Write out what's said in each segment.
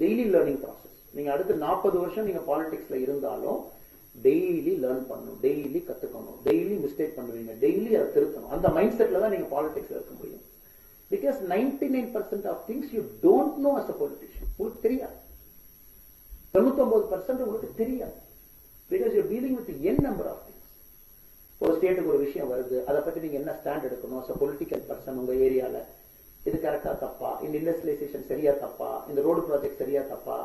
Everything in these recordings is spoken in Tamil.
Daily learning process. நீங்க அடுத்து 40 வருஷம் நீங்க பாலிடிக்ஸ்ல இருந்தாலும் டெய்லி லேர்ன் பண்ணணும், டெய்லி கத்துக்கணும், டெய்லி மிஸ்டேக் பண்ணுவீங்க, டெய்லி அதை திருத்தணும். அந்த மைண்ட் செட்ல தான் நீங்க பாலிடிக்ஸ்ல இருக்க முடியும். Because 99% of things you don't know as a politician. உங்களுக்கு தெரியாது. 99% உங்களுக்கு தெரியாது. Because you dealing with n number of things. ஒரு ஸ்டேட்டுக்கு ஒரு விஷயம் வருது, அதை பத்தி நீங்க என்ன ஸ்டாண்ட் எடுக்கணும் அஸ் அ பொலிட்டிக்கல் பர்சன் உங்க ஏரியால. இது கரெக்டா தப்பா, இந்த இண்டஸ்ட்ரியலைசேஷன் சரியா தப்பா, இந்த ரோடு ப்ராஜெக்ட் சரியா தப்பா,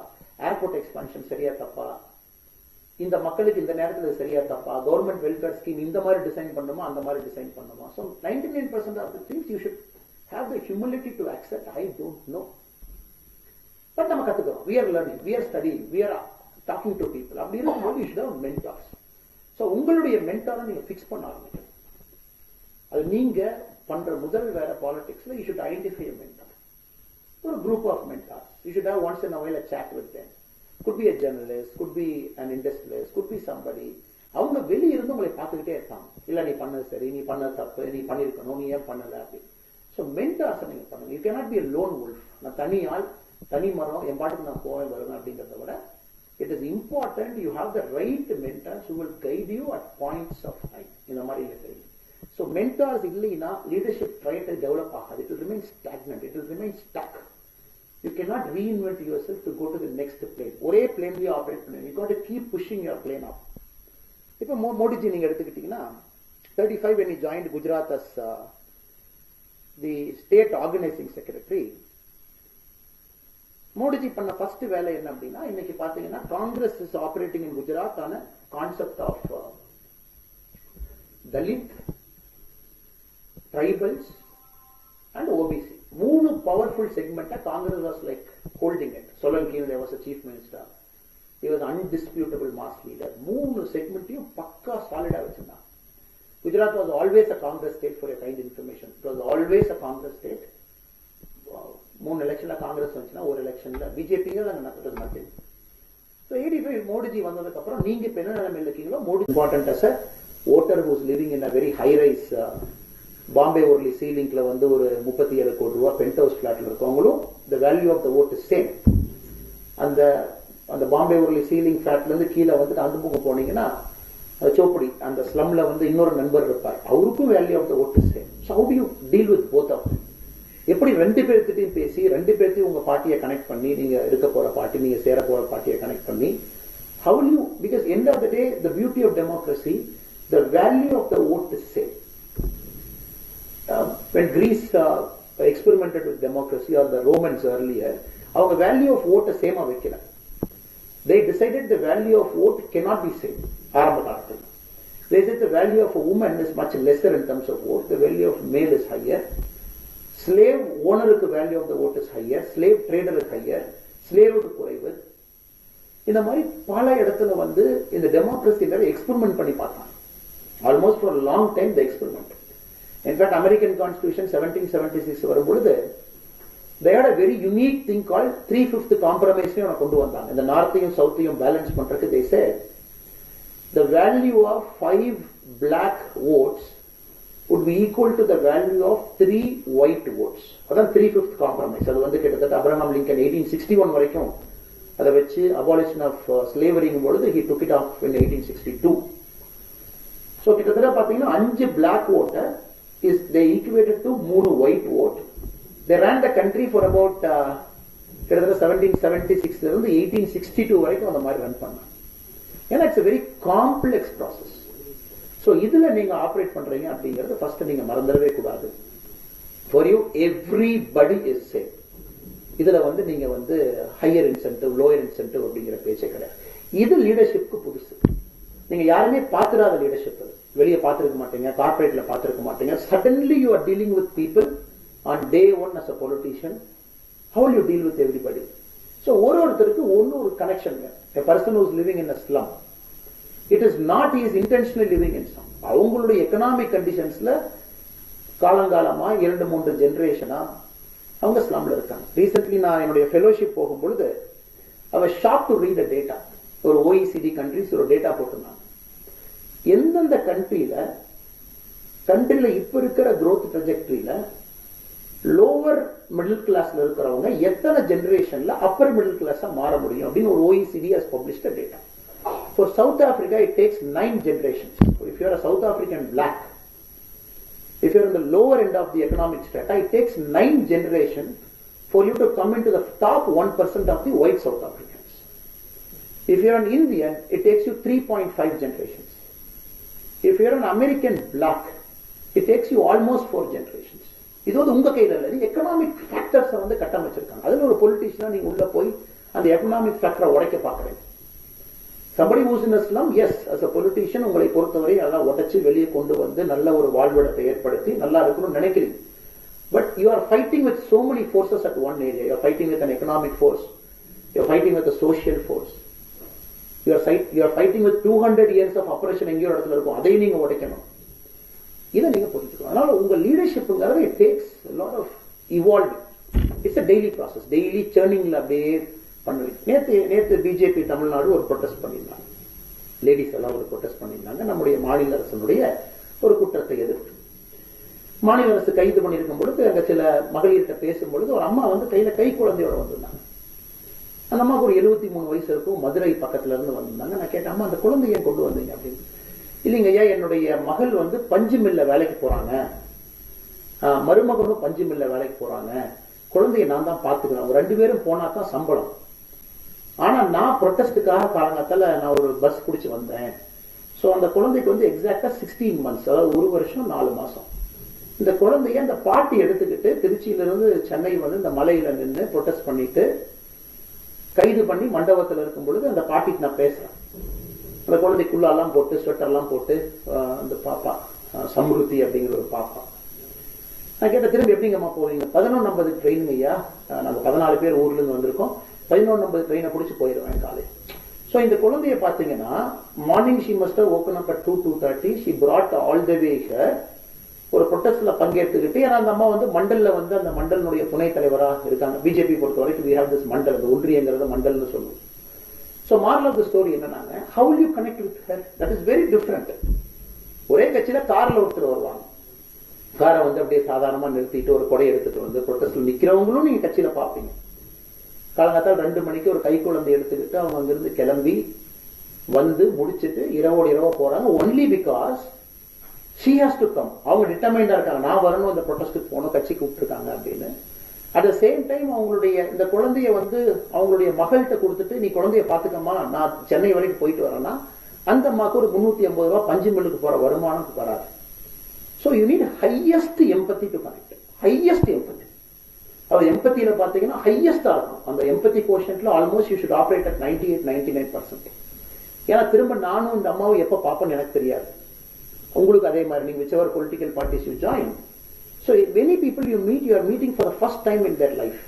ஏர்போர்ட் எக்ஸ்பான்ஷன் சரியா தப்பா, இந்த மக்களுக்கு இந்த நேரத்தில் சரியா தப்பா, கவர்மெண்ட் வெல்ஃபேர் ஸ்கீம் இந்த மாதிரி டிசைன் பண்ணுமா அந்த மாதிரி டிசைன் பண்ணுமா. So 99% of the things you should have the humility to accept I don't know. But நம்ம கத்துக்கிறோம். we are learning, we are studying, we are talking to people. அப்படி இருக்கும்போது you should have mentors. So உங்களுடைய மென்டாரை நீங்க ஃபிக்ஸ் பண்ண ஆரம்பிக்கணும். அது நீங்க பண்ற முதல் வேற பாலிடிக்ஸ்ல you should identify a mentor. ஒரு group of mentors. You should have once in a while a chat with them. Could be a journalist, could be an industrialist, could be somebody. அவங்க வெளிய இருந்து உங்களை பார்த்துக்கிட்டே இருக்காங்க. இல்ல நீ பண்ணது சரி, நீ பண்ணது தப்பு, நீ பண்ணிருக்கணும், நீ ஏன் பண்ணல அப்படி. ஸோ மென்டார்ஸ் நீங்க பண்ணுங்க. You cannot be a lone wolf. நான் தனியால் தனி மரம் என் பாட்டுக்கு நான் போவேன் வருவேன் அப்படிங்கிறத விட it is important you have the right mentors who will guide you at points of time. இந்த மாதிரி தெரியும். So mentors இல்லைன்னா leadership try to develop ஆகாது. It will remain stagnant. It will remain stuck. You cannot reinvent yourself to go to the next plane. ஒரே பிளேன்லயே ஆபரேட் பண்ணுங்க. You got to keep pushing your plane up. இப்போ மோடிஜி நீங்க எடுத்துக்கிட்டீங்கன்னா 35 when he joined Gujarat as the state organizing secretary. Modiji பண்ண ஃபர்ஸ்ட் வேலை என்ன அப்படின்னா, இன்னைக்கு பாத்தீங்கன்னா Congress is operating in Gujarat ஆன concept of Dalit, tribals and OBC. 3 powerful செக்மெண்ட்டை Congress was like holding it. Solanki there was a chief minister. He was undisputable mass leader. 3 செக்மெண்ட்டையும் பக்கா சாலிடா வச்சிருந்தாங்க. Gujarat was always a Congress state for a kind information. It was always a Congress state. 3 எலெக்ஷன்ல காங்கிரஸ் வந்துச்சுன்னா ஒரு எலெக்ஷன்ல பிஜேபி நடக்கிறது மாட்டேன். ஸோ 85 மோடிஜி வந்ததுக்கு அப்புறம் நீங்க இப்ப என்ன நிலைமையில் இருக்கீங்களோ, Modi important as a voter who's living in a very high rise Bombay Worli சீலிங்ல வந்து ஒரு 37 கோடி ரூபாய் பென்ட் ஹவுஸ் பிளாட்ல இருக்கவங்களும் the value of the vote is same. அந்த பாம்பே ஓர்லி சீலிங் பிளாட்ல இருந்து கீழே வந்துட்டு அந்த பக்கம் போனீங்கன்னா சோப்படி அந்த ஸ்லம்ல வந்து இன்னொரு நண்பர் இருப்பார், அவருக்கும் value of the vote is same. So how do you deal with both of them? எப்படி 2 பேர்த்திட்டையும் பேசி 2 பேர்த்தையும் உங்க பார்ட்டியை கனெக்ட் பண்ணி, நீங்க இருக்க போற பார்ட்டி, நீங்க சேர போற பார்ட்டியை கனெக்ட் பண்ணி, how will you, because end of the day the beauty of democracy, the value of the vote is same. When Greece experimented with democracy, or the Romans earlier, அவங்க value of vote சேமா வைக்கல. They decided the value of vote cannot be same. ஆரம்ப காலத்தில் they said the value of a woman is much lesser in terms of vote, the value of male is higher. Slave ஓனருக்கு value of the vote is higher, slave trader higher, ஸ்லேவுக்கு குறைவு. இந்த மாதிரி பல இடத்துல வந்து இந்த டெமோக்ரஸில எக்ஸ்பெரிமெண்ட் பண்ணி பார்த்தாங்க. Almost for long time the experiment. In fact American constitution 1776 வரும்பொழுது they had a very unique thing called 3/5 compromise கொண்டு வந்தாங்க. இந்த நார்த்தையும் சவுத்தையும் பேலன்ஸ் பண்றதுக்கு they said the value of 5 black votes would be equal to the value of 3 white votes. அதான் 3/5 compromise. அது வந்து கிட்டத்தட்ட அப்ரஹாம் லிங்கன் 1861 வரைக்கும் அதை வச்சு abolition of slavery பொழுது he took it off in 1862. So கிட்டத்தட்ட பாத்தீங்கன்னா 5 black vote is they equated to 3 white vote. They ran the country for about கிட்டத்தட்ட 1776 ல இருந்து 1862 வரைக்கும் அந்த மாதிரி ரன் பண்ணாங்க. ஏன்னா it's a very complex process. So இதுல நீங்க ஆபரேட் பண்றீங்க அப்படிங்கறது ஃபர்ஸ்ட் நீங்க மறந்துடவே கூடாது. For you everybody is same. இதுல வந்து நீங்க வந்து ஹையர் இன்சென்டிவ், லோயர் இன்சென்டிவ் அப்படிங்கிற பேச்சே கிடையாது. இது லீடர்ஷிப்க்கு புதுசு. நீங்க யாருமே பாத்துறாத லீடர்ஷிப். வெளியே பார்த்திருக்க மாட்டீங்க, கார்பரேட்ல பார்த்திருக்க மாட்டீங்க. Suddenly you are dealing with people on day one as a politician. How will you deal with everybody? So ஒருத்தருக்கு ஒரு connection. A person who is living in a slum, it is not he is intentionally living in slum. அவங்களுடைய எக்கனாமிக் கண்டிஷன்ஸ்ல காலங்காலமா 2-3 ஜெனரேஷனா அவங்க ஸ்லம்ல இருக்காங்க. ரீசென்ட்லி நான் என்னுடைய ஃபெலோஷிப் போகும்பொழுது I was shocked to read the data. ஒரு OECD கண்ட்ரிஸ் ஒரு டேட்டா போட்டிருந்தாங்க. எந்தெந்த கண்ட்ரில இப்ப இருக்கிற growth trajectoryல லோவர் மிடில் கிளாஸ்ல இருக்கிறவங்க எத்தனை ஜெனரேஷன்ல அப்பர் மிடில் கிளாஸா மாற முடியும் அப்படின்னு ஒரு OECD has published a data. For South Africa, it takes 9 generations. So if you are a South African black, if you are in the lower end of the economic strata, it takes 9 generations for you to come into the top 1% of the white South Africans. If you are an Indian, it takes you 3.5 generations. If you are an American black, it takes you almost 4 generations. இது வந்து உங்க கையில இல்ல, எக்கனாமிக் ஃபேக்டர்ஸ் வந்து கட்டமைச்சிருக்காங்க. அதுல ஒரு பொலிட்டிஷியனா நீங்க உள்ள போய் அந்த எக்கனாமிக் ஃபேக்டரை உடைக்க பாக்குறீங்க. somebody who's in a slum, yes, as a politician உங்களை பொறுத்தவரை அதெல்லாம் உடைச்சு வெளியே கொண்டு வந்து நல்ல ஒரு வாழ்விடத்தை ஏற்படுத்தி நல்லா இருக்கணும்னு நினைக்கிறீங்க. But you are fighting with so many forces at one area. You are fighting with an economic force. You are fighting with a social force. You are fighting with 200 years of oppression எங்கேயோ இடத்துல இருக்கும். அதை நீங்க உடைக்கணும். இதை நீங்க புரிஞ்சுக்கணும். அதனால உங்க லீடர்ஷிப்ங்கிறது it takes a lot of evolving. It's a daily process. Daily churningல அப்படியே பண்ணுவீங்க. நேத்து பிஜேபி தமிழ்நாடு ஒரு ப்ரொடெஸ்ட் பண்ணியிருந்தாங்க. லேடிஸ் எல்லாம் ஒரு ப்ரொடெஸ்ட் பண்ணியிருந்தாங்க. நம்முடைய மாநில அரசனுடைய ஒரு குற்றத்தை எதிர்த்து மாநில அரசு கைது பண்ணியிருக்கும் பொழுது அங்க சில மகளிர்கிட்ட பேசும் பொழுது ஒரு அம்மா வந்து கையில கை குழந்தையோட வந்திருந்தாங்க. அந்த அம்மாவுக்கு ஒரு 73 வயசு இருக்கும். மதுரை பக்கத்துல இருந்து வந்திருந்தாங்க. நான் கேட்டேன், அம்மா அந்த குழந்தைய கொண்டு வந்தீங்க அப்படின்னு. இல்லைங்க ஐயா, என்னுடைய மகள் வந்து பஞ்சு மில்ல வேலைக்கு போறாங்க, மருமகனும் பஞ்சு மில்ல வேலைக்கு போறாங்க, குழந்தைய நான் தான் பாத்துக்கிறேன், 2 பேரும் போனா தான் சம்பளம். ஆனா நான் ப்ரொட்டஸ்டுக்காக காலங்காத்தால நான் ஒரு பஸ் பிடிச்சு வந்தேன். சோ அந்த குழந்தைக்கு வந்து எக்ஸாக்டா 16 months, அதாவது 1 வருஷம் 4 மாசம். இந்த குழந்தைய அந்த பாட்டி எடுத்துக்கிட்டு திருச்சியில இருந்து சென்னை வந்து இந்த மலையில நின்று ப்ரொட்டஸ்ட் பண்ணிட்டு கைது பண்ணி மண்டபத்தில் இருக்கும் பொழுது அந்த பாட்டிக்கு நான் பேசுறேன். அந்த குழந்தைக்குள்ளாலாம் போட்டு ஸ்வெட்டர்லாம் போட்டு அந்த பாப்பா சம்ருத்தி அப்படிங்கிற ஒரு பாப்பா. நான் கேட்ட, திரும்பி எப்படிங்கம்மா போவீங்க? 11:50 ட்ரெயின் ஐயா, நாங்க 14 பேர் ஊர்ல இருந்து வந்திருக்கோம், 11:50 ட்ரெயினை பிடிச்சு போயிடுவேன் காலை. சோ இந்த குழந்தைய பாத்தீங்கன்னா morning she must have woken up at 2:30. she brought all the way here. ஒரு ப்ரொட்டஸ்ட்ல பங்கேற்றுக்கிட்டு, ஏன்னா அந்த அம்மா வந்து மண்டல்ல வந்து அந்த மண்டலுடைய துணை தலைவரா இருக்காங்க. பிஜேபி பொறுத்த வரைக்கும் we have this மண்டல், அந்த ஒன்றியங்கிறத மண்டல்னு சொல்லுவோம். So moral of the story என்னன்னா, how will you connect with her? That is very different. ஒரே கட்சியில கார்ல ஒருத்தர் வருவாங்க, காரை வந்து அப்படியே சாதாரணமா நிறுத்திட்டு ஒரு கொடை எடுத்துட்டு வந்து ப்ரொட்டஸ்ட்ல நிக்கிறவங்களும் நீங்க கட்சியில பாப்பீங்க. காலங்காத்தால் 2 மணிக்கு ஒரு கை குழந்தை எடுத்துக்கிட்டு அவங்க அங்கிருந்து கிளம்பி வந்து முடிச்சுட்டு இரவோடு இரவா போறாங்க. Only because she has to come. அவங்க டிட்டர்மைண்டா இருக்காங்க, நான் வரணும், இந்த ப்ரொட்டஸ்டுக்கு போகணும், கட்சி கூப்பிட்டுருக்காங்க அப்படின்னு. அட் த சேம் டைம் அவங்களுடைய இந்த குழந்தைய வந்து அவங்களுடைய மகள்கிட்ட கொடுத்துட்டு, நீ குழந்தைய பாத்துக்கம்மா, நான் சென்னை வரைக்கும் போயிட்டு வரேன்னா அந்த அம்மாவுக்கு ஒரு 350 ரூபாய் பஞ்சு மில்லுக்கு போற வருமானம் வராது. So you need highest empathy to connect. Highest empathy. அவர் எம்பத்தியில பாத்தீங்கன்னா ஹையஸ்டா இருக்கும். அந்த எம்பத்தி கோஷன்ட்ல almost you should operate at 98-99%. ஏன்னா திரும்ப நானும் இந்த அம்மாவை எப்ப பாப்பேன்னு எனக்கு தெரியாது. உங்களுக்கு அதே மாதிரி நீங்க whichever political parties you join. So many people you meet, you are meeting for the first time in their life.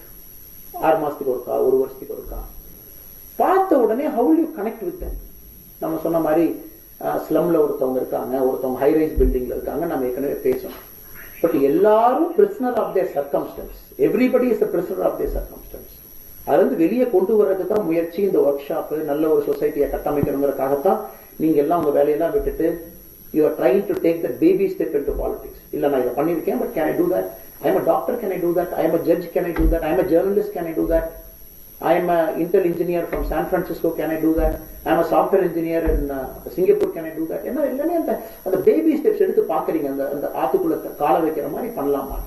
6 மாசத்துக்கு ஒருக்கா, 1 வருஷத்துக்கு ஒருக்கா பார்த்த உடனே how will you connect with them? நம்ம சொன்ன மாதிரி ஸ்லம்ல ஒருத்தவங்க இருக்காங்க, ஒருத்தவங்க ஹை ரைஸ் பில்டிங்ல இருக்காங்க, நம்ம ஏற்கனவே பேசணும். பட் எல்லாரும் prisoner of their circumstances. Everybody is a prisoner of their circumstance. அது வந்து வெளியே கொண்டு வர்றதுக்கு தான் முயற்சி. இந்த ஒர்க் ஷாப் நல்ல ஒரு சொசைட்டியை கட்டமைக்கணுங்கிறதுக்காகத்தான் நீங்க எல்லாம் உங்க வேலையெல்லாம் விட்டுட்டு you are trying to take that baby step into politics. இல்ல நான் இதை பண்ணிருக்கேன், but can I do that? I am a doctor, can I do that? I am a judge, can I do that? I am a journalist, can I do that? I am an Intel engineer from San Francisco, can I do that? I am a software engineer in Singapore, can I do that? என்ன எல்லாமே அந்த பேபி ஸ்டெப்ஸ் எடுத்து பாக்குறீங்க, அந்த ஆத்துக்குள்ள கால வைக்கிற மாதிரி பண்ணலாமா?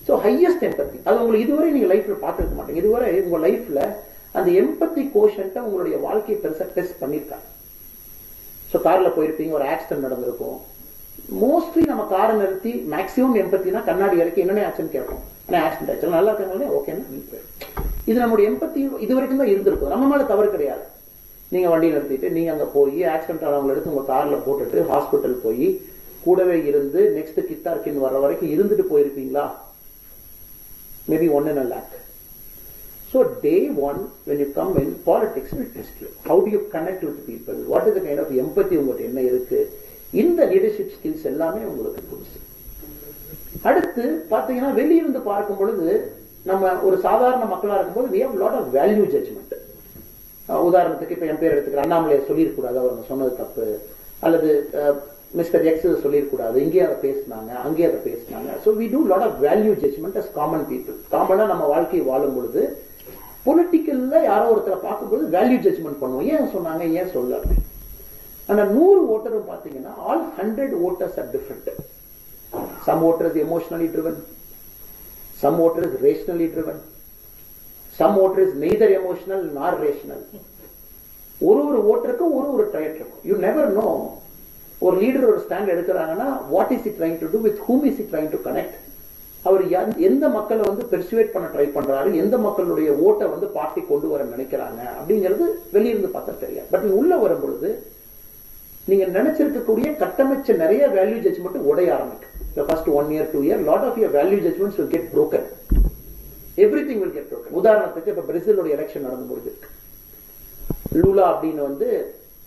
சோ ஹையஸ்ட் எம்பத்தி அது உங்களுக்கு இதுவரை நீங்க லைஃப்ல பாத்துருக்க மாட்டீங்க. இதுவரை உங்க லைஃப்ல அந்த எம்பத்தி கோஷன்ட்ட உங்களுடைய வாழ்க்கையை பெருசா டெஸ்ட் பண்ணிருக்காங்க. சோ கார்ல போயிருப்பீங்க, ஒரு ஆக்சிடென்ட் நடந்திருக்கும். மோஸ்ட்லி நம்ம காரை நிறுத்தி மேக்ஸிமம் எம்பத்தினா கண்ணாடி இறக்கி என்னென்ன ஆச்சுன்னு கேட்போம். ஆக்சிடென்ட் ஆச்சு, நல்லா இருக்காங்களே, ஓகேன்னா இது நம்மளுடைய எம்பத்தி இது வரைக்கும் தான் இருந்திருக்கும். நம்ம மேல தவறு கிடையாது. நீங்க வண்டி நிறுத்திட்டு நீங்க அங்க போய் ஆக்சிடென்ட் ஆனவங்களை எடுத்து உங்க கார்ல போட்டுட்டு ஹாஸ்பிட்டல் போய் கூடவே இருந்து நெக்ஸ்ட் கித்தார்க்கின் வர்ற வரைக்கும் இருந்துட்டு போயிருப்பீங்களா? Maybe 1 in a lakh. So day one, when you come in, politics will test you. How do you connect with people? What is the kind of empathy உங்களுக்கு என்ன இருக்கு? இந்த லீடர்ஷிப் ஸ்கில்ஸ் எல்லாமே உங்களுக்கு புதுசு. அடுத்து பாத்தீங்கன்னா வெளியிருந்து பார்க்கும் பொழுது நம்ம ஒரு சாதாரண மக்களா இருக்கும்போது we have a lot of value judgment. உதாரணத்துக்கு இப்ப என் பேர் எடுத்துக்கிற அண்ணாமலையை சொல்லிருக்கூடாது, அவர் சொன்னது தப்பு, அல்லது மிஸ்டர் எக்ஸ் சொல்லிடக்கூடாது, இங்கே அதை பேசினாங்க, அங்கே அதை பேசினாங்க. So we do lot of value judgment as common people. காமனா நம்ம வாழ்க்கையை வாழும் பொழுது பொலிட்டிக்கல்ல யாரோ ஒருத்தரை பார்க்கும்போது வேல்யூ ஜட்ஜ்மெண்ட் பண்ணுவோம், ஏன் சொன்னாங்க, ஏன் சொல்ல. ஆனா 100 ஓட்டரும் பாத்தீங்கன்னா all 100 voters are different. Some voters emotionally driven, some voters rationally driven, some voters neither emotional nor rational. ஒரு ஓட்டருக்கு ஒரு ட்ரைட் இருக்கும். You never know. ஒரு லீடர் ஒரு ஸ்டாண்ட் எடுக்கிறாங்கன்னா what is it trying to do, with whom is it trying to connect. அவர் எந்த மக்களை வந்து பெர்சுவேட் பண்ண ட்ரை பண்றாரு, எந்த மக்களுடைய ஓட்டை வந்து பார்ட்டி கொண்டு வர நினைக்கிறாங்க அப்படிங்கிறது வெளியிருந்து பார்த்தா தெரியாது. பட் உள்ள வரும் பொழுது நீங்க நினைச்சிருக்கக்கூடிய கட்டமைச்ச நிறைய வேல்யூ ஜட்ஜ்மெண்ட் உடைய ஆரம்பிக்கும். The first 1 year, 2 year, lot of your value judgments will get broken. Everything will get broken. உதாரணத்துக்கு இப்ப பிரேசிலோட எலெக்ஷன் நடந்து போகுது. லூலா அப்படின்னு வந்து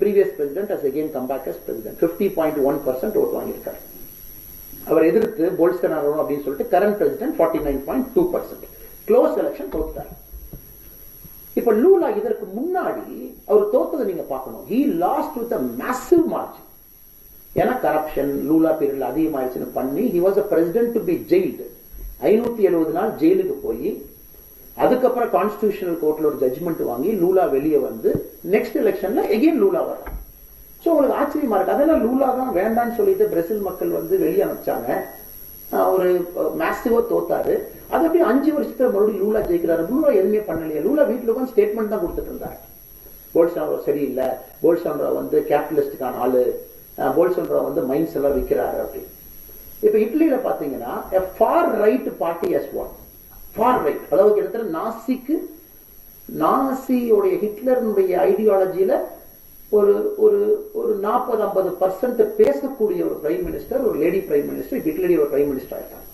previous president has again come back as president. 50.1% ஓட்டு வாங்கியிருக்காரு. அவர் எதிர்த்து போல்ஸ்டனாரோ அப்படின்னு சொல்லிட்டு கரண்ட் பிரசிடென்ட் 49.2%. க்ளோஸ் எலெக்ஷன் தோத்தார். இப்ப லூலா இதற்கு முன்னாடி அவர் தோத்ததை நீங்க பார்க்கணும். He lost with a massive margin. ஏன்னா கரப்ஷன் லூலா பீரியட்ல அதிகமாயிருச்சுன்னு பண்ணி he was a president to be jailed. 570 நாள் ஜெயிலுக்கு போய் அதுக்கப்புறம் கான்ஸ்டிடியூஷனல் கோர்ட்ல ஒரு ஜட்ஜ்மெண்ட் வாங்கி லூலா வெளியே வந்து நெக்ஸ்ட் எலெக்ஷன்ல எகெயின் லூலா வர்றாங்க. சோ உங்களுக்கு ஆச்சரியமா இருக்கு. அதெல்லாம் லூலா தான் வேண்டான்னு சொல்லிட்டு பிரேசில் மக்கள் வந்து வெளியே அனுப்பிச்சாங்க. ஒரு மேசிவா தோத்தாரு. அது அப்படி 5 வருஷத்துல மறுபடியும் லூலா ஜெயிக்கிறாரு. லூலா எதுவுமே பண்ணலையா? லூலா வீட்டுல உட்காந்து ஸ்டேட்மெண்ட் தான் கொடுத்துட்டு இருந்தாரு. போல்சோனாரோ சரியில்லை, போல்சோனாரோ வந்து கேபிட்டலிஸ்டுக்கான ஆளு, போல்சோனாரோ வந்து மைண்ட்ஸ் எல்லாம் விற்கிறாரு அப்படின்னு. இப்ப இட்லியில பாத்தீங்கன்னா for right party has van. For right அதாவது கிட்டத்தட்ட நாசியோடைய ஹிட்லருடைய ஐடியாலஜியில ஒரு ஒரு ஒரு 40-50% பேசக்கூடிய ஒரு பிரைம் மினிஸ்டர், ஒரு லேடி பிரைம் மினிஸ்டர், இட்லியுடைய ஒரு பிரைம் மினிஸ்டர் ஆயிட்டாங்க.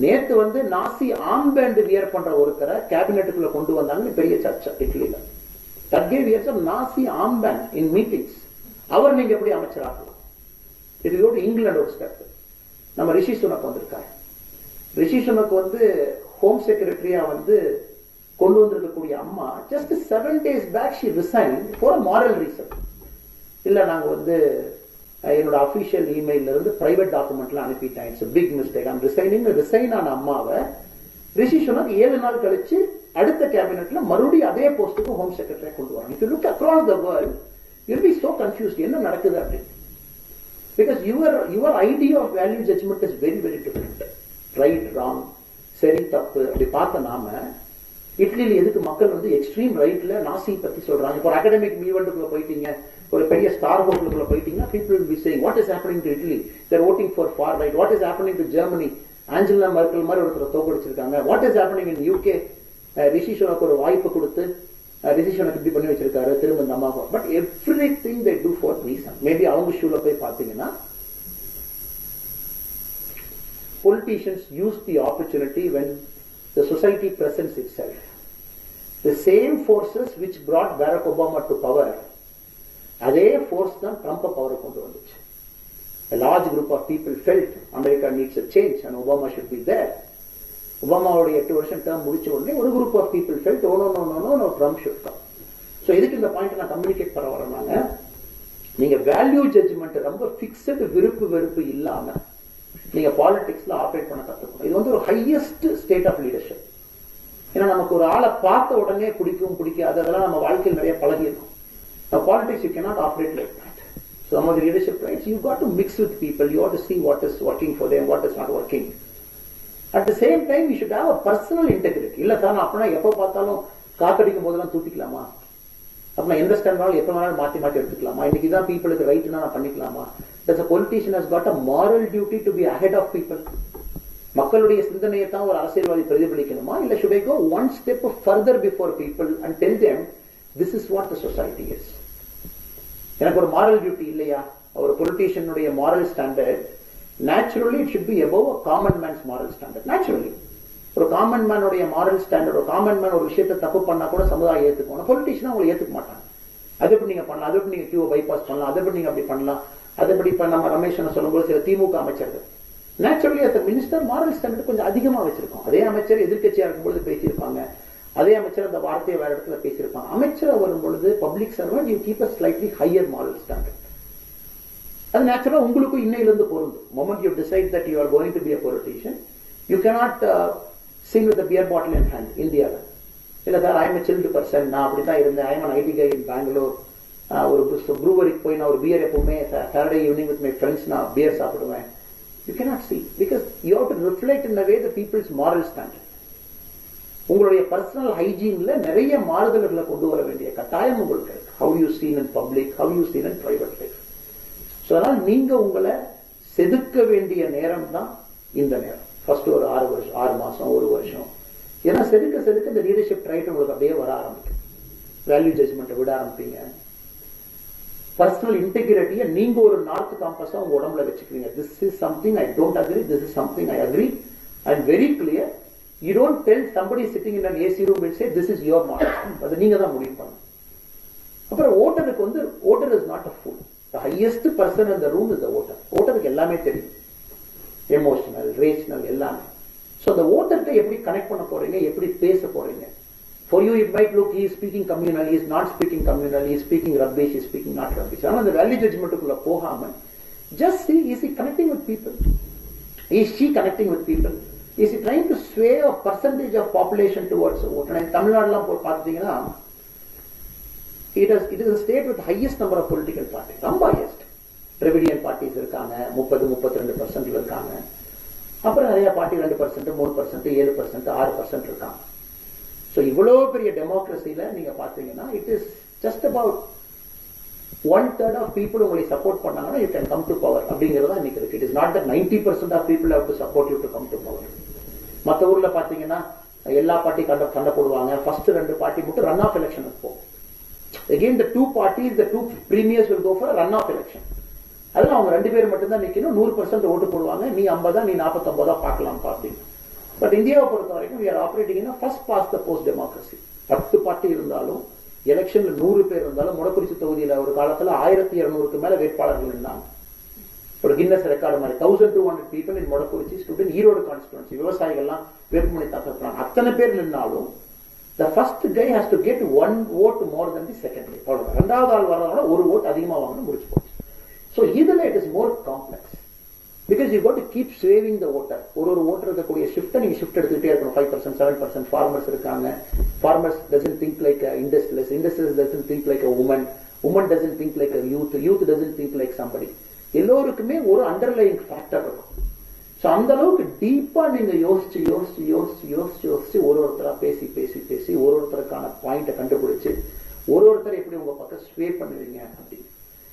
நேத்து வந்து நாசி ஆம்பேண்ட் வியர் பண்ற ஒருத்தரை கேபினெட்டுக்குள்ள கொண்டு வந்தாங்க, பெரிய சர்ச்சை இட்லியில. That gave years of Nazi armband in meetings. அவர் நீங்க எப்படி அமைச்சராகலாம்? இது இங்கிலாந்து ஒரு ஸ்டெப். நம்ம ரிஷி சுனக் வந்திருக்காரு. ரிஷி சுனக் வந்து ஹோம் செக்ரட்டரியா வந்து கொண்டு வந்திருக்கக்கூடிய அம்மா just 7 days back she resign for a moral reason. இல்ல நாங்க வந்து என்னோட அபிஷியல் இமெயில இருந்து பிரைவேட் டாக்குமெண்ட்லாம் அனுப்பிட்டேன், it's big mistake, I'm resigning. Resign ஆன அம்மாவை ரிஷி சுனக் 7 நாள் கழிச்சு அடுத்த கேபினெட்ல மறுபடியும் அதே போஸ்டுக்கு ஹோம் செக்ரட்டரியா கொண்டு வராங்க. If you look across the world you'll be so confused. என்ன நடக்குது அப்படி? Because your idea of value judgment is very very different. Right, wrong, சரி தப்பு அப்படி பார்த்த நாம இட்லியில எதுக்கு மக்கள் வந்து எக்ஸ்ட்ரீம் ரைட்ல நாசி பத்தி சொல்றாங்க. இப்போ அகாடமிக் ஈவெண்ட்டுக்குள்ள போயிட்டீங்க, ஒரு பெரிய ஸ்டார் ஹோட்டலுக்குள்ள போயிட்டீங்கன்னா people will be saying what is happening to Italy, they're voting for far right. What is happening to Germany, Angela Merkel மாதிரி ஒருத்தர் தோக்கடிச்சிருக்காங்க. What is happening in UK, Rishi Sunak ஒரு வாய்ப்பு கொடுத்து ரிஷி சுனக் இப்படி பண்ணி வச்சிருக்காரு திரும்ப இந்த அம்மா. But everything they do for reason. Maybe அவங்க ஷூல போய் பாத்தீங்கன்னா politicians use the opportunity when the society presents itself. The same forces which brought Barack Obama to power, அதே force தான் ட்ரம்ப் பவர் கொண்டு வந்துச்சு. A large group of people felt America needs a change and Obama should be there. ஒபாமாவோட 8 வருஷம் டேர்ம் முடிச்ச உடனே ஒரு group of people felt no Trump should come. So இதுக்கு இந்த பாயிண்ட் நான் கம்யூனிகேட் பண்ண வரனால நீங்க வேல்யூ ஜட்ஜ்மெண்ட் ரொம்ப பிக்ஸட் விருப்பு வெறுப்பு இல்லாம நீங்க பாலிடிக்ஸ்ல ஆபரேட் பண்ண கத்துக்கணும். இது வந்து ஒரு ஹையஸ்ட் ஸ்டேட் ஆஃப் லீடர்ஷிப். ஏன்னா நமக்கு ஒரு ஆளை பார்த்த உடனே பிடிக்கும் பிடிக்காது அதெல்லாம் நம்ம வாழ்க்கையில் நிறைய பழகி இருக்கும். Politics you cannot operate like that. So some of the leadership rights you got to mix with people. You have to see what is working for them, what is not working. At the same time you should have a personal integrity. இல்ல சார் அப்படின்னா எப்ப பார்த்தாலும் காத்தடிக்கும் போதெல்லாம் தூத்திக்கலாமா, அப்படின்னா எந்த ஸ்டாண்டாலும் எப்ப வேணாலும் மாத்தி மாத்தி எடுத்துக்கலாமா, இன்னைக்கு தான் பீப்புளுக்கு ரைட்னா நான் பண்ணிக்கலாமா? Does a politician has got a moral duty to be ahead of people? மக்களுடைய சிந்தனையை தான் ஒரு அரசியல்வாதி பிரதிபலிக்கணுமா, இல்ல should I go one step further before people and tell them this is what the society is? எனக்கு ஒரு moral duty இல்லையா? ஒரு பொலிட்டீஷியனுடைய moral standard naturally it should be above a common man's moral standard. Naturally ஒரு காமன் மேனுடைய moral standard, ஒரு காமன் மேன் ஒரு விஷயத்தை தப்பு பண்ணா கூட சமுதாயம் ஏத்துக்கும். பொலிட்டீஷியனா உங்களை ஏத்துக்க மாட்டாங்க. அது எப்படி நீங்க பண்ணலாம், அது எப்படி நீங்க கியூ பைபாஸ் பண்ணலாம், அது எப்படி நீங்க அப்படி பண்ணலாம், அது எப்படி இப்ப நம்ம ரமேஷ் சொல்லும்போது சில திமுக அமைச்சர்கள் நேச்சுரலி அந்த மினிஸ்டர் மாரல் ஸ்டாண்டர்ட் கொஞ்சம் அதிகமா வச்சிருக்கோம். அதே அமைச்சர் எதிர்கட்சியா இருக்கும்போது பேசியிருப்பாங்க, அதே அமைச்சர் அந்த வார்த்தையை வேற இடத்துல பேசியிருப்பாங்க. அமைச்சரா வரும்பொழுது public servant you keep a slightly higher moral standard. அது நேச்சுரலா உங்களுக்கு இன்னையிலிருந்து பொருந்தும். Moment you decide that you are going to be a politician, you cannot sing with a beer bottle in hand. இந்தியாவில் இல்ல sir, I am chilled person, நான் அப்படிதான் இருந்தேன், I am IT guy in Bangalore, ஒரு ப்ரூவரிக்கு போய் நான் ஒரு பியர் எப்பவுமே Saturday evening with my friends நான் பியர் சாப்பிடுவேன். You cannot see, because you have to reflect in way the people's moral standard. உங்களுடைய பர்சனல் ஹைஜீன்ல நிறைய மாறுதல்களை கொண்டு வர வேண்டிய கட்டாயம் உங்களுக்கு இருக்கு. How you seen in public, how you seen in private life. So அதனால் நீங்க உங்களை செதுக்க வேண்டிய நேரம் தான் இந்த நேரம். ஃபர்ஸ்ட் ஒரு 6 மாசம் 1 வருஷம், ஏன்னா செதுக்க செதுக்க இந்த லீடர்ஷிப் ட்ரைட் உங்களுக்கு அப்படியே வர ஆரம்பிக்கும். வேல்யூ ஜட்ஜ்மெண்ட்டை விட ஆரம்பிப்பீங்க. பர்சனல் இன்டெகிரிட்டியை நீங்க ஒரு நார்த் காம்பஸா உங்க உடம்புல வச்சுக்கிறீங்க. This is something I don't agree, this is something I agree. I am very clear. You don't tell somebody sitting in an AC room and say this is your model. அது நீங்க தான் முடிவு பண்ணணும். அப்புறம் ஓட்டருக்கு வந்து voter is not a full. The highest person in the room is the voter. ஓட்டருக்கு எல்லாமே தெரியும், எமோஷனல், ரேஷனல் எல்லாமே. ஸோ அந்த ஓட்டர்கிட்ட எப்படி கனெக்ட் பண்ண போறீங்க, எப்படி பேச போறீங்க. For you it might look he is speaking communal, he is not speaking communal, he is speaking rubbish, he is speaking not rubbish. ஆனால் அந்த வேல்யூ ஜட்ஜ்மெண்ட்டுக்குள்ள போகாம just see, is he connecting with people, is she connecting with people, is he trying to sway a percentage of population towards a vote. தமிழ்நாடுலாம் பார்த்தீங்கன்னா it is a state with highest number of political parties, ரொம்ப highest. Dravidian parties இருக்காங்க, 30-32% இருக்காங்க. அப்புறம் நிறைய பார்ட்டி 2%, 3%, 7%, 6% இருக்காங்க. ஸோ இவ்வளவு பெரிய டெமோக்ரஸியில நீங்க பாத்தீங்கன்னா it is just about 1/3 of people உங்களை சப்போர்ட் பண்ணாங்கன்னா you can come to power அப்படிங்கிறதா இன்னைக்கு இருக்கு. It is not that 90% of people have to support you to come to power. மற்ற ஊர்ல பாத்தீங்கன்னா எல்லா பார்ட்டி சண்டை போடுவாங்க. ஃபர்ஸ்ட் 2 பார்ட்டி மட்டும் ரன் ஆஃப் எலெக்ஷன் இருக்கும். Again the 2 parties, the 2 premiers will go for a run off election. அதனால அவங்க 2 பேர் மட்டும் தான் நிக்கணும். 100% ஓட்டு போடுவாங்க. நீ 50, நீ 49 பார்க்கலாம் பார்த்தீங்க. பட் இந்தியாவை பொறுத்த வரைக்கும் we are operating in a first past the post democracy. 10 party இருந்தாலும் எலெக்ஷன்ல 100 பேர் இருந்தாலும் முடக்குறிச்சி தொகுதியில ஒரு காலத்துல 1200க்கு மேல வேட்பாளர்கள் இருந்தாங்க. ஒரு கின்னஸ் ரெக்கார்டு மாதிரி 1200 people in Modakurichi student Erode constituency விவசாயிகள்லாம் வேட்புமனு தாக்கல் பண்ணாங்க. அத்தனை பேர் நின்னாலும் the first guy has to get 1 vote more than the second guy. அவ்வளவுதான். ரெண்டாவது ஆள் வரனால 1 vote அதிகமா வாங்கணும், முடிச்சு போச்சு. So இதுல it is more complex because you got to keep saving the voter. ஒரு voter இருக்கக்கூடிய ஷிஃப்ட் நீங்க ஷிஃப்ட் எடுத்துக்கிட்டே இருக்கணும். 5%, 7% farmers இருக்காங்க. Farmers doesn't think like a industrialist. Industrialist doesn't think like a woman. Woman doesn't think like a youth. Youth doesn't think like somebody. எல்லோருக்குமே ஒரு அண்டர்லைங் ஃபேக்டர் இருக்கும். ஸோ அந்த அளவுக்கு டீப்பா நீங்க யோசிச்சு யோசிச்சு யோசிச்சு யோசிச்சு யோசிச்சு ஒருத்தரா பேசி பேசி பேசி ஒருத்தருக்கான பாயிண்ட கண்டுபிடிச்சு ஒருத்தர் எப்படி உங்க பக்கம் ஸ்வே பண்ணுவீங்க அப்படின்னு.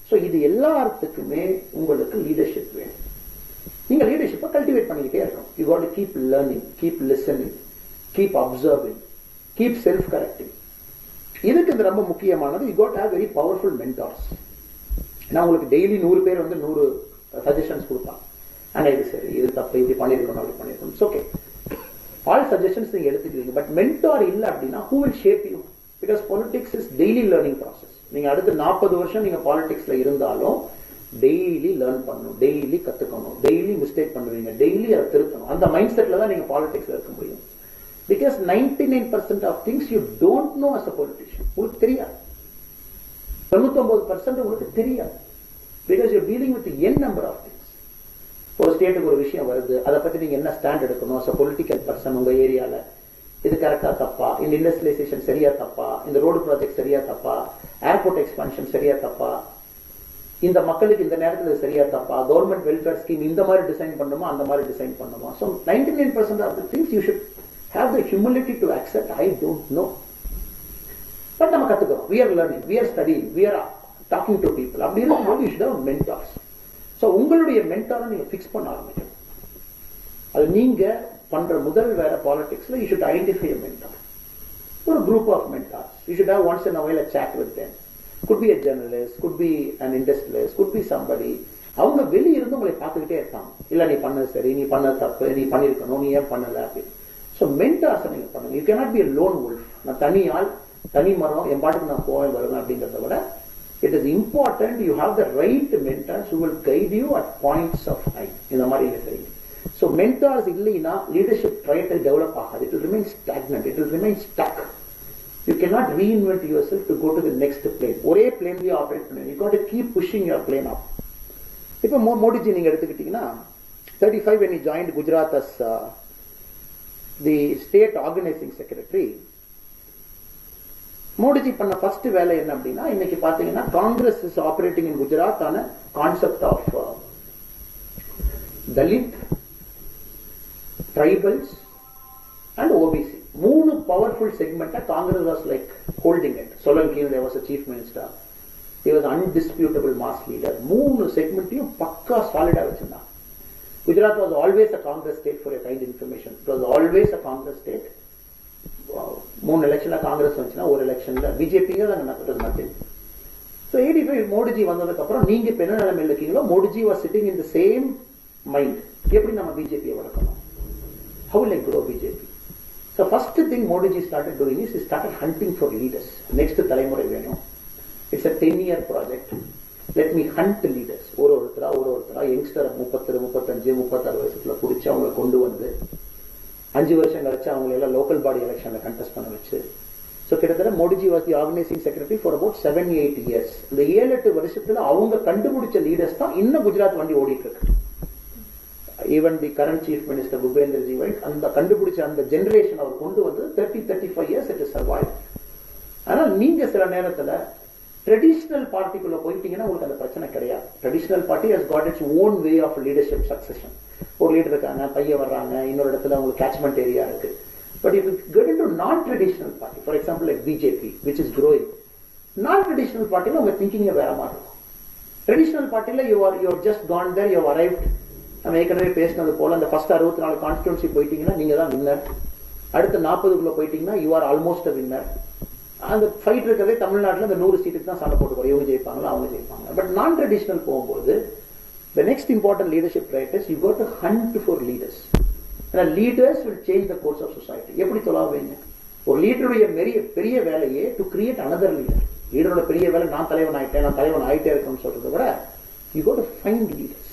ஸோ இது எல்லாத்துக்குமே உங்களுக்கு லீடர்ஷிப் வேணும். நீங்க லீடர்ஷிப்பை கல்டிவேட் பண்ணிக்கிட்டே இருக்கணும். You got to keep learning, keep listening, keep observing, keep self correcting. இதுக்கு இது ரொம்ப முக்கியமானது. You got have very powerful mentors. நான் உங்களுக்கு டெய்லி 100 பேர் வந்து 100 சஜஷன்ஸ் கொடுப்பாங்க. ஆனா இது சரி, இது தப்பு, இப்படி பண்ணிருக்கணும், அப்படி பண்ணிருக்கணும். ஓகே, ஆல் சஜஷன்ஸ் நீங்க எடுத்துக்கிறீங்க. பட் மென்டார் இல்ல அப்படின்னா who will shape you? Because politics is daily learning process. நீங்க அடுத்து 40 வருஷம் நீங்க பாலிடிக்ஸ்ல இருந்தாலும் டெய்லி லேர்ன் பண்ணணும், டெய்லி கத்துக்கணும், டெய்லி மிஸ்டேக் பண்ணுவீங்க, டெய்லி அதை திருத்தணும். அந்த மைண்ட் செட்ல தான் நீங்க பாலிடிக்ஸ்ல இருக்க முடியும். Because 99% of things you don't know as a politician. உங்களுக்கு தெரியாது. 99% உங்களுக்கு தெரியாது. Because you're dealing with n number of things. ஒரு ஸ்டேட்டுக்கு ஒரு விஷயம் வருது, அதை பத்தி நீங்க என்ன ஸ்டாண்ட் எடுக்கணும் as a political person உங்க ஏரியால. இது கரெக்டா தப்பா, இந்த இண்டஸ்ட்ரியலைசேஷன் சரியா தப்பா, இந்த ரோடு ப்ராஜெக்ட் சரியா தப்பா, ஏர்போர்ட் எக்ஸ்பான்ஷன் சரியா தப்பா, இந்த மக்களுக்கு இந்த நேரத்தில் சரியா தப்பா, கவர்மெண்ட் வெல்ஃபேர் ஸ்கீம் இந்த மாதிரி டிசைன் பண்ணுமா, அந்த மாதிரி டிசைன் பண்ணுமா. So 99% of the things you should have the humility to accept I don't know. But நம்ம கத்துக்கிறோம். we are learning, we are studying, we are talking to people. அப்படி இருக்கும்போது you should have mentors. So உங்களுடைய மென்டாரை நீங்க பிக்ஸ் பண்ண ஆரம்பிக்கணும். அது நீங்க பண்ற முதல் வேற பாலிடிக்ஸ்ல you should identify a mentor. ஒரு group of mentors. You should have once in a while a chat with them. Could be a journalist, could be an industrialist, could be somebody. அவங்க வெளிய இருந்து உங்களை பார்த்துக்கிட்டே இருப்பாங்க. இல்ல நீ பண்ணது சரி, நீ பண்ணது தப்பு, நீ பண்ணிருக்கணும், நீ ஏன் பண்ணல அப்படின்னு. ஸோ மென்டார்ஸ் நீங்க பண்ணுங்க. You cannot be a lone wolf. நான் தனி ஆள், தனி மரம், என் பாட்டுக்கு நான் போவேன் வருவேன் அப்படிங்கிறத விட it is important you have the right mentors who will guide you at points of time. இந்த மாதிரி இல்ல சரி. So mentors இல்லைன்னா leadership trait develop ஆகாது. It will remain stagnant. It will remain stuck. You cannot reinvent yourself to go to the next plane. ஒரே பிளேன்லயே ஆபரேட் பண்ணு. You got to keep pushing your plane up. இப்போ மோடிஜி நீங்க எடுத்துக்கிட்டீங்கன்னா 35 when he joined Gujarat as the state organizing secretary, Modiji பண்ண ஃபர்ஸ்ட் வேலை என்ன அப்படின்னா, இன்னைக்கு பாத்தீங்கன்னா Congress is operating in Gujarat ஆன concept of Dalit, tribals and OBC. 3 powerful செக்மெண்ட்டை Congress was like holding it. Solanki there was a chief minister, he was undisputable mass leader. 3 செக்மெண்ட்டையும் பக்கா சாலிடா வச்சிருந்தாங்க. Gujarat was always a Congress state for a kind information. It was always a Congress state. 3 எலெக்ஷன்ல காங்கிரஸ் வந்துச்சுன்னா ஒரு எலெக்ஷன்ல பிஜேபிங்க தான் நடந்தது. ஸோ 85 மோடிஜி வந்ததுக்கு அப்புறம் நீங்க இப்ப என்ன நிலைமையில் இருக்கீங்களோ, Modiji was sitting in the same mind. எப்படி நம்ம பிஜேபியை வளர்க்கணும், how will I grow BJP? So first thing Modi started doing is he started hunting for leaders. Next தலைமுறை வேணும். It's a 10-year project. Let me hunt leaders. ஒருத்தரா யங்ஸ்டர் 30, 35, 36 வயசுல பிடிச்சி அவங்க கொண்டு வந்து 5 வருஷம் கழிச்சு அவங்க எல்லாம் லோக்கல் பாடி எலெக்ஷன்ல கண்டெஸ்ட் பண்ண வச்சு. ஸோ கிட்டத்தட்ட Modiji was the organising secretary for about 7-8 years. இந்த 7-8 வருஷத்துல அவங்க கண்டுபிடிச்ச லீடர்ஸ் தான் இன்னும் குஜராத் வண்டி ஓடிட்டு இருக்கு. Even the current chief minister Bhupendra ji அந்த கண்டுபிடிச்ச அந்த ஜெனரேஷன் அவர் கொண்டு வந்து 30-35 years it is survived. ஆனால் நீங்க சில நேரத்துல ட்ரெடிஷனல் பார்ட்டிக்குள்ள போயிட்டீங்கன்னா உங்களுக்கு அந்த பிரச்சனை கிடையாது. Traditional party has got its own way of leadership succession. ஒரு லீடர் இருக்காங்க, பையன் வர்றாங்க, இன்னொரு இடத்துல உங்களுக்கு கேட்ச்மெண்ட் ஏரியா இருக்கு. But if you get into non traditional party, for example like BJP which is growing, non traditional பார்ட்டில உங்க திங்கிங் வேற மாதிரி இருக்கும். ட்ரெடிஷனல் பார்ட்டில you are just gone there, you arrived. நம்ம ஏற்கனவே பேசினது போல அந்த ஃபர்ஸ்ட் 64 கான்ஸ்டிடுவன்சி போயிட்டீங்கன்னா நீங்க தான் வின்னர். அடுத்த 40க்குள்ள போயிட்டீங்கன்னா you are almost a winner. அந்த ஃபைட் இருக்கிறதே தமிழ்நாட்டில் இந்த 100 சீட்டுக்கு தான் சண்டை போட்டு போறோம், இவங்க ஜெயிப்பாங்களா அவங்க ஜெயிப்பாங்க. பட் நான் ட்ரெடிஷனல் போகும்போது the next important leadership trait is you got to hunt for leaders. And leaders will change the course of society. எப்படி தொலாவீங்க? ஒரு லீடருடைய பெரிய வேலையே to create another leader. லீடரோட பெரிய வேலை நான் தலைவன் ஆயிட்டே இருக்கணும்னு சொல்றதை விட you got to find leaders.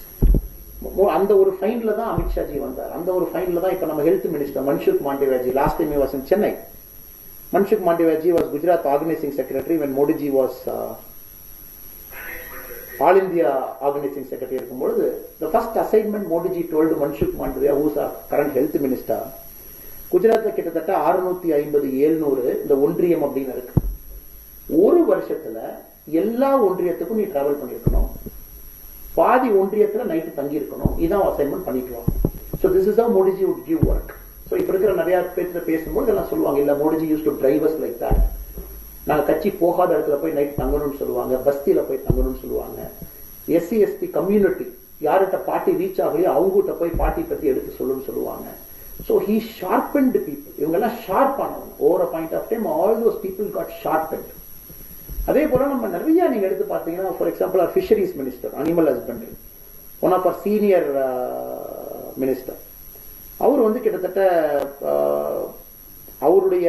அந்த ஒரு ஃபைண்ட்ல தான் அமித்ஷாஜி வந்தார். அந்த ஒரு ஃபைண்ட்ல தான் இப்ப நம்ம health minister Mansukh Mandaviya ji, last time he was in Chennai. Manshuk Mandaviyaji was Gujarat Organizing Secretary when Modi ji was All India Organizing Secretary இருக்கும்போது the first assignment Modi ji told Manshuk Mandaviya, who is our current health minister, குஜராத்ல கிட்டத்தட்ட 650-700 இந்த ஒன்றியம் அப்படின்னு இருக்கு. ஒரு வருஷத்துல எல்லா ஒன்றியத்துக்கும் நீ டிராவல் பண்ணிருக்கணும், பாதி ஒன்றியத்துல நைட்டு தங்கி இருக்கணும். இதான் அசைன்மெண்ட் பண்ணிக்கலாம். So this is how Modi ji would give work. So இப்ப இருக்கிற நிறைய பேர்ல பேசும்போது எல்லாம் சொல்லுவாங்க, இல்ல Modi ji use to drive as like that. நாங்க கட்சி போகாத இடத்துல போய் நைட் தங்கணும்னு சொல்லுவாங்க, பஸ்தியில போய் தங்கணும்னு சொல்லுவாங்க. எஸ்சி எஸ்டி கம்யூனிட்டி யார்கிட்ட பார்ட்டி ரீச் ஆகலையோ அவங்ககிட்ட போய் பார்ட்டி பத்தி எடுத்து சொல்லுவாங்க. So he sharpened people. இவங்க எல்லாம் ஷார்ப் ஆனவங்க. Over a point of time all those people got sharpened. அதே போல நம்ம நிறைய நீங்க எடுத்து பார்த்தீங்கன்னா, for example our fisheries minister, animal husbandry, one of our senior minister, அவர் வந்து கிட்டத்தட்ட அவருடைய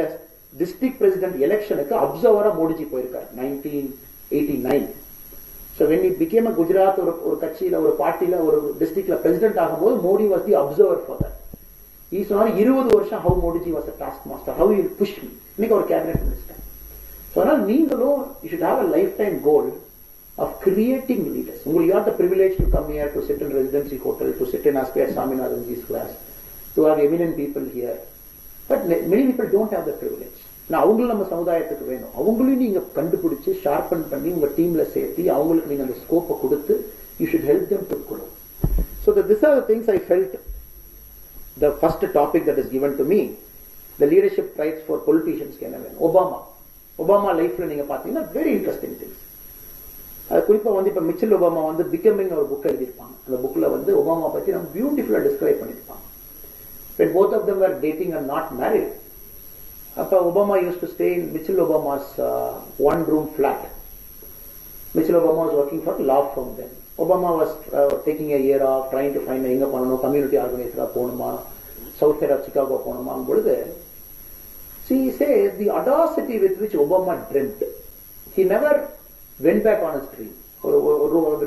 டிஸ்ட்ரிக்ட் பிரசிடென்ட் எலெக்ஷனுக்கு அப்சர்வரா மோடிஜி போயிருக்காரு 1989. So when he became a Gujarat ஒரு கட்சியில ஒரு பார்ட்டில ஒரு டிஸ்ட்ரிக்ட்ல பிரசிடென்ட் ஆகும்போது Modi was the observer for that. He சொன்னாரு 20 வருஷம் how Modi ji was a task master, how he will push me. இன்னைக்கு ஒரு கேபினெட் மினிஸ்டர். So அதனால நீங்களும் you should have a lifetime goal of creating leaders. உங்களுக்கு you have the privilege to come here, to sit in residency hotel, to sit in Aspire Swaminathanji's class, to have eminent people here. But many people don't have the privilege. நான் அவங்களும் நம்ம சமுதாயத்துக்கு வேணும். அவங்களையும் நீங்க கண்டுபிடிச்சு ஷார்பன் பண்ணி உங்க டீம்ல சேர்த்து அவங்களுக்கு நீங்க அந்த ஸ்கோப்பை கொடுத்து you should help them to grow. So these are the things I felt. The first topic that is given to me, the leadership traits for politicians. என்ன வேணும்? ஒபாமா லைஃப்ல நீங்க பாத்தீங்கன்னா வெரி இன்ட்ரெஸ்டிங் திங்ஸ். அது குறிப்பா வந்து இப்ப மிச்சல் ஒபாமா வந்து பிகமிங் ஒரு புக் எழுதியிருப்பாங்க. அந்த புக்ல வந்து ஒபாமா பத்தி நம்ம பியூட்டிஃபுல்லா டிஸ்கிரைப் பண்ணிருப்பாங்க. When both of them were dating and not married, Obama used to stay in Mitchell Obama's one-room flat. Mitchell Obama was working for a law firm then. Obama was taking a year off, trying to find a community organizer, south side of Chicago. She says the audacity with which Obama dreamt, he never went back on his dream.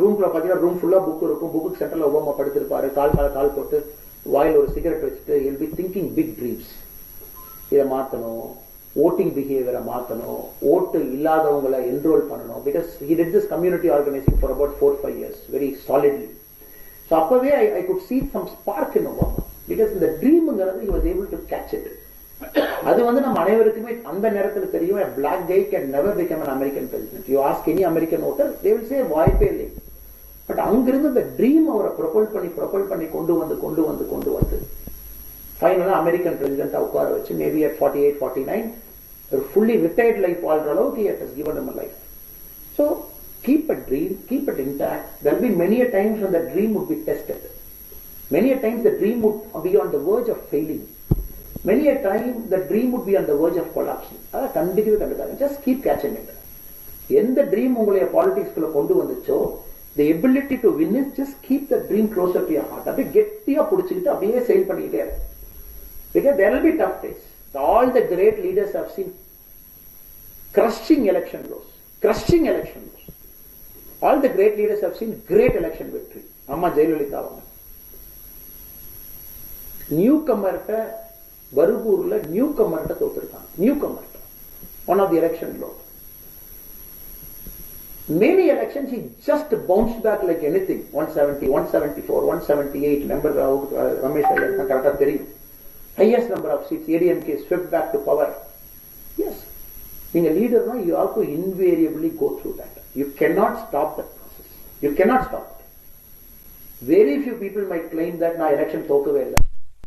Room full of book center Obama padithirupparu, kaal pottu வாயில் ஒரு சிகரெட் வச்சுட்டு he'll be thinking big dreams. இதை மாத்தணும், ஓட்டிங் பிஹேவியரை மாத்தணும், ஓட்டு இல்லாதவங்களை என்ரோல் பண்ணணும். Because he did this community organizing for about 4-5 years very solidly. So I could see some spark in Obama. Because in the dream, he was able to catch it. அது வந்து நம்ம அனைவருக்குமே அந்த நேரத்தில் தெரியும். A black guy can never become an American president. You ask any American voter, they will say வாய்ப்பே இல்லை. பட் அங்கிருந்து the dream அவரை ப்ரொபல் பண்ணி கொண்டு வந்து ஃபைனலா அமெரிக்கன் பிரசிடென்ட் உட்கார வச்சு மேபி at 48, 49 ஒரு fully retired life வாழ்ற அளவுக்கு he has given him a life. So keep a dream, keep it intact. There will be many a times when the dream would be tested. Many a times the dream would be on the verge of failing. Many a time the dream would be on the verge of collapsing. அதை கண்டுக்காது. Just keep catching it. எந்த dream உங்களுடைய பாலிடிக்ஸ்குள்ள கொண்டு வந்துச்சோ, the ability to win is just keep the dream closer to your heart. அப்படியே கெட்டியா பிடிச்சிக்கிட்டு அப்படியே செயல் பண்ணிக்கிட்டே இருக்கு. Because there will be tough days. All the great leaders have seen crushing election loss. All the great leaders have seen great election victory. Amma Jayalalitha avanga. Newcomer-ட்ட Barugurல newcomer-ட்ட தோத்துட்டாங்க. Newcomer-ட்ட. One of the election loss. Many elections he just bounced back like anything. 170, 174, 178. Remember Ramesh Ayyan correct தெரியும். Highest number of seats. ADMK swept back to power. Yes. Being a leader, no, you have to invariably go through that. You cannot stop that process. You cannot stop it. Very few people might claim that na election தோக்கவே இல்லை.